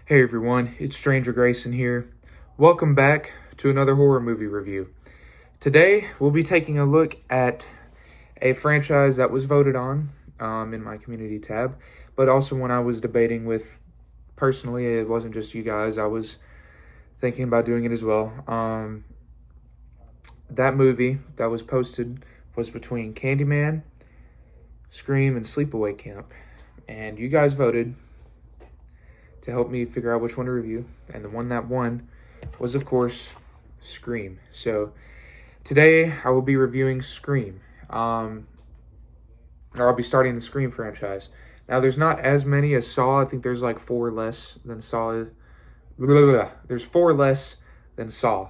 Hey everyone, it's Stranger Grayson here. Welcome back to another horror movie review. Today, we'll be taking a look at a franchise that was voted on in my community tab, but also when I was debating with, personally, it wasn't just you guys, I was thinking about doing it as well. That movie that was posted was between Candyman, Scream, and Sleepaway Camp, and you guys voted to help me figure out which one to review. And the one that won was, of course, Scream. So today I will be reviewing Scream. Or I'll be starting the Scream franchise. Now there's not as many as Saw. I think there's like 4 less than Saw. There's 4 less than Saw.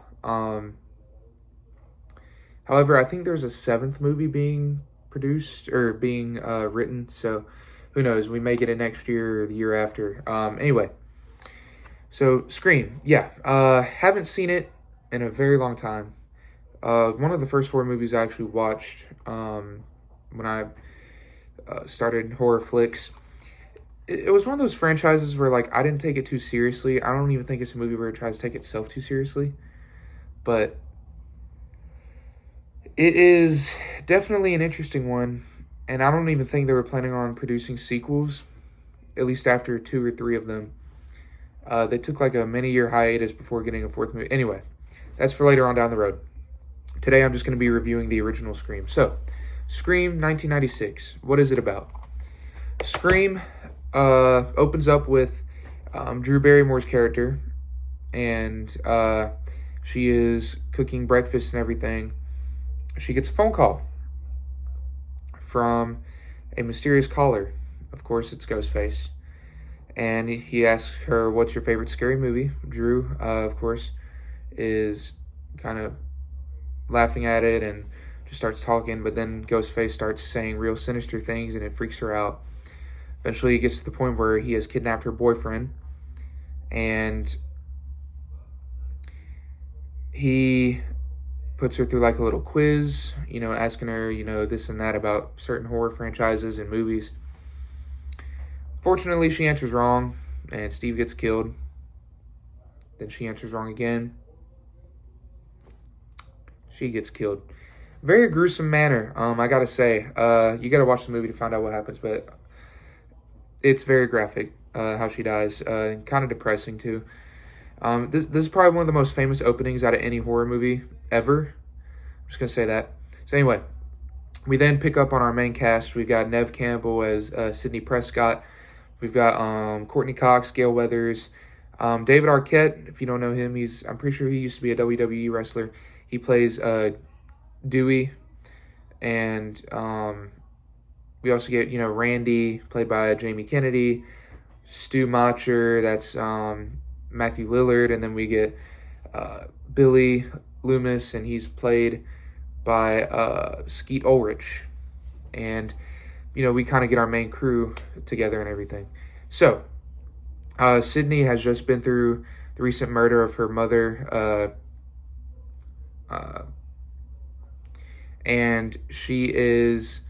However, I think there's a 7th movie being produced or being written. So who knows? We may get it next year or the year after. Anyway, so Scream. Yeah, haven't seen it in a very long time. One of the first horror movies I actually watched when I started horror flicks. It was one of those franchises where like I didn't take it too seriously. I don't even think it's a movie where it tries to take itself too seriously. But it is definitely an interesting one. And I don't even think they were planning on producing sequels, at least after 2 or 3 of them. They took like a many-year hiatus before getting a 4th movie. Anyway, that's for later on down the road. Today I'm just going to be reviewing the original Scream. So, Scream 1996. What is it about? Scream opens up with Drew Barrymore's character, and she is cooking breakfast and everything. She gets a phone call from a mysterious caller. Of course, it's Ghostface. And he asks her, what's your favorite scary movie? Drew, of course, is kind of laughing at it and just starts talking, but then Ghostface starts saying real sinister things and it freaks her out. Eventually, it gets to the point where he has kidnapped her boyfriend and he puts her through like a little quiz, asking her, this and that about certain horror franchises and movies. Fortunately, she answers wrong, and Steve gets killed. Then she answers wrong again. She gets killed. Very gruesome manner, I gotta say. You gotta watch the movie to find out what happens, but it's very graphic, how she dies. Kind of depressing, too. This is probably one of the most famous openings out of any horror movie ever. I'm just going to say that. So anyway, we then pick up on our main cast. We've got Neve Campbell as Sidney Prescott. We've got Courtney Cox, Gale Weathers. David Arquette, if you don't know him, I'm pretty sure he used to be a WWE wrestler. He plays Dewey. And we also get, Randy, played by Jamie Kennedy. Stu Macher, that's Matthew Lillard. And then we get Billy Loomis, and he's played by Skeet Ulrich. And, we kind of get our main crew together and everything. So, Sydney has just been through the recent murder of her mother, and she is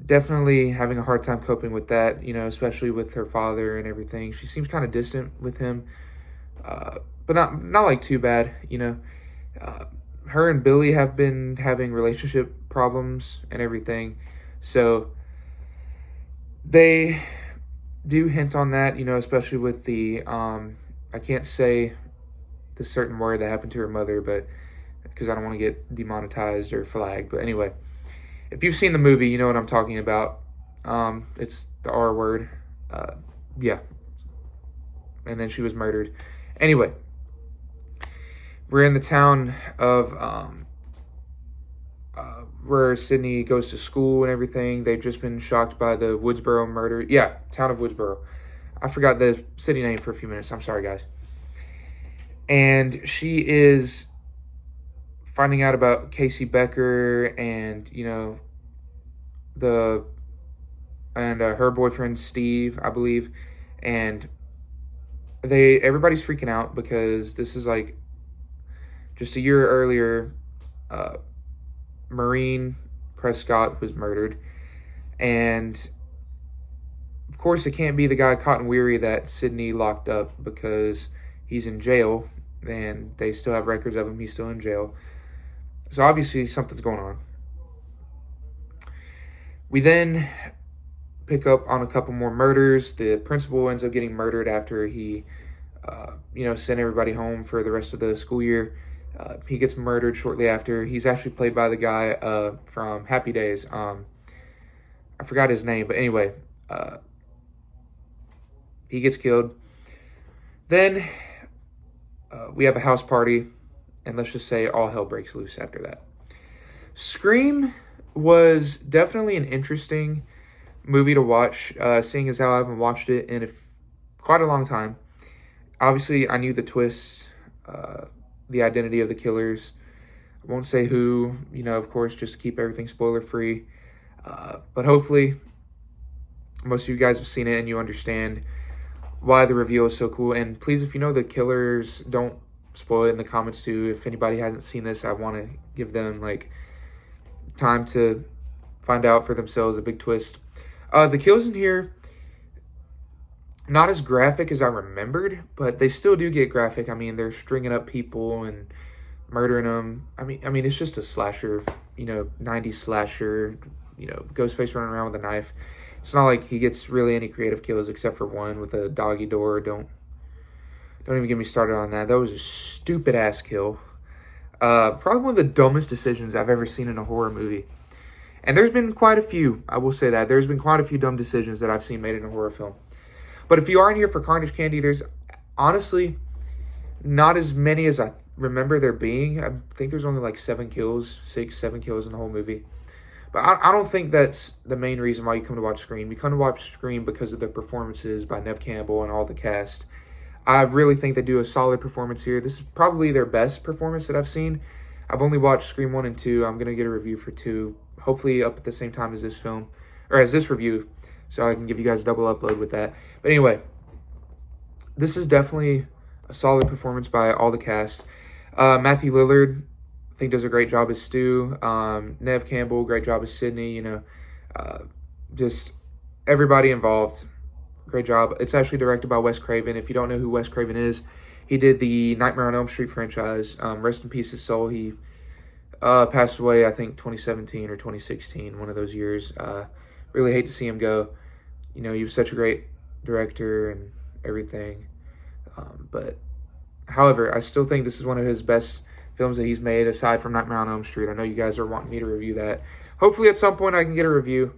definitely having a hard time coping with that, especially with her father and everything. She seems kind of distant with him, but not like too bad, her and Billy have been having relationship problems and everything, so they do hint on that, especially with the, I can't say the certain word that happened to her mother, but because I don't want to get demonetized or flagged, but anyway, if you've seen the movie, you know what I'm talking about. It's the R word, yeah, and then she was murdered. Anyway, we're in the town of where Sydney goes to school and everything. They've just been shocked by the Woodsboro murder. Yeah, town of Woodsboro. I forgot the city name for a few minutes. I'm sorry, guys. And she is finding out about Casey Becker and, her boyfriend Steve, I believe. And everybody's freaking out because this is like just a year earlier, Maureen Prescott was murdered, and of course, it can't be the guy Cotton Weary that Sydney locked up because he's in jail and they still have records of him. He's still in jail. So obviously something's going on. We then pick up on a couple more murders. The principal ends up getting murdered after he, sent everybody home for the rest of the school year. He gets murdered shortly after. He's actually played by the guy from Happy Days. I forgot his name, but anyway, he gets killed. Then we have a house party, and let's just say all hell breaks loose after that. Scream was definitely an interesting movie to watch, seeing as how I haven't watched it in quite a long time. Obviously, I knew the twist, the identity of the killers. I won't say who, of course, just keep everything spoiler-free. But hopefully, most of you guys have seen it and you understand why the reveal is so cool. And please, if you know the killers, don't spoil it in the comments too. If anybody hasn't seen this, I want to give them time to find out for themselves a big twist. The kills in here, not as graphic as I remembered, but they still do get graphic. I mean, they're stringing up people and murdering them. I mean, it's just a slasher, 90s slasher, Ghostface running around with a knife. It's not like he gets really any creative kills except for one with a doggy door. Don't even get me started on that. That was a stupid ass kill. Probably one of the dumbest decisions I've ever seen in a horror movie. And there's been quite a few, I will say that. There's been quite a few dumb decisions that I've seen made in a horror film. But if you are in here for Carnage Candy, there's honestly not as many as I remember there being. I think there's only 7 kills in the whole movie. But I don't think that's the main reason why you come to watch Scream. You come to watch Scream because of the performances by Neve Campbell and all the cast. I really think they do a solid performance here. This is probably their best performance that I've seen. I've only watched Scream 1 and 2. I'm going to get a review for 2, hopefully up at the same time as this film, or as this review, so I can give you guys a double upload with that. But anyway, this is definitely a solid performance by all the cast. Matthew Lillard, I think, does a great job as Stu. Neve Campbell, great job as Sydney. Just everybody involved, great job. It's actually directed by Wes Craven. If you don't know who Wes Craven is, he did the Nightmare on Elm Street franchise. Rest in peace, his soul. He passed away, I think, 2017 or 2016, one of those years. Really hate to see him go. He was such a great director and everything. But, however, I still think this is one of his best films that he's made, aside from Nightmare on Elm Street. I know you guys are wanting me to review that. Hopefully, at some point, I can get a review.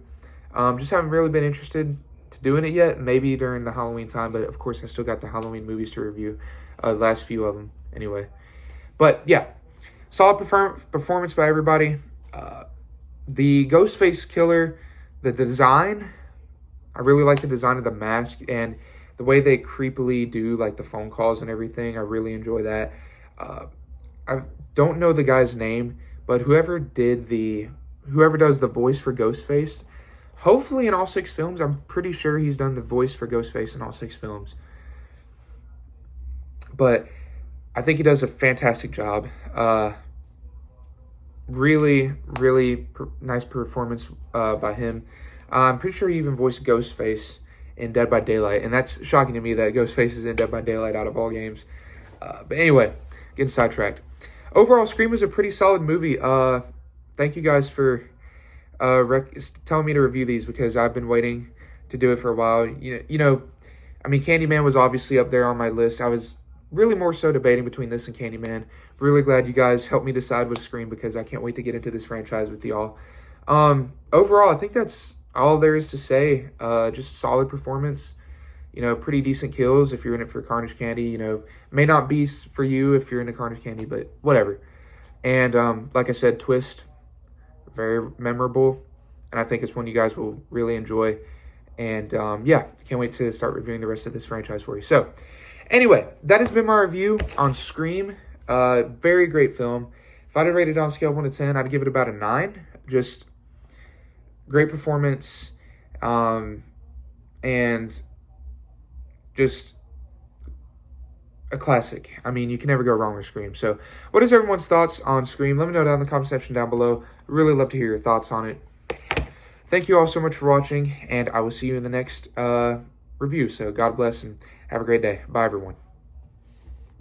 Just haven't really been interested to doing it yet. Maybe during the Halloween time, but of course, I still got the Halloween movies to review. The last few of them, anyway. But, yeah. Solid performance by everybody. The Ghostface killer, the design, I really like the design of the mask and the way they creepily do the phone calls and everything. I really enjoy that. I don't know the guy's name, but whoever does the voice for Ghostface, hopefully in all 6 films, I'm pretty sure he's done the voice for Ghostface in all 6 films. But I think he does a fantastic job. Really, really nice performance by him. I'm pretty sure he even voiced Ghostface in Dead by Daylight, and that's shocking to me that Ghostface is in Dead by Daylight out of all games. But anyway, getting sidetracked. Overall, Scream was a pretty solid movie. Thank you guys for telling me to review these because I've been waiting to do it for a while. Candyman was obviously up there on my list. I was really more so debating between this and Candyman. Really glad you guys helped me decide with Scream because I can't wait to get into this franchise with y'all. Overall, I think that's all there is to say. Just solid performance. Pretty decent kills if you're in it for Carnage Candy. May not be for you if you're into Carnage Candy, but whatever. And like I said, twist, very memorable. And I think it's one you guys will really enjoy. And can't wait to start reviewing the rest of this franchise for you. So anyway, that has been my review on Scream. Very great film. If I'd have rated it on a scale of 1 to 10, I'd give it about a 9. Just great performance. And just a classic. You can never go wrong with Scream. So what is everyone's thoughts on Scream? Let me know down in the comment section down below. Really love to hear your thoughts on it. thank you all so much for watching, and I will see you in the next review. So God bless and have a great day. Bye, everyone.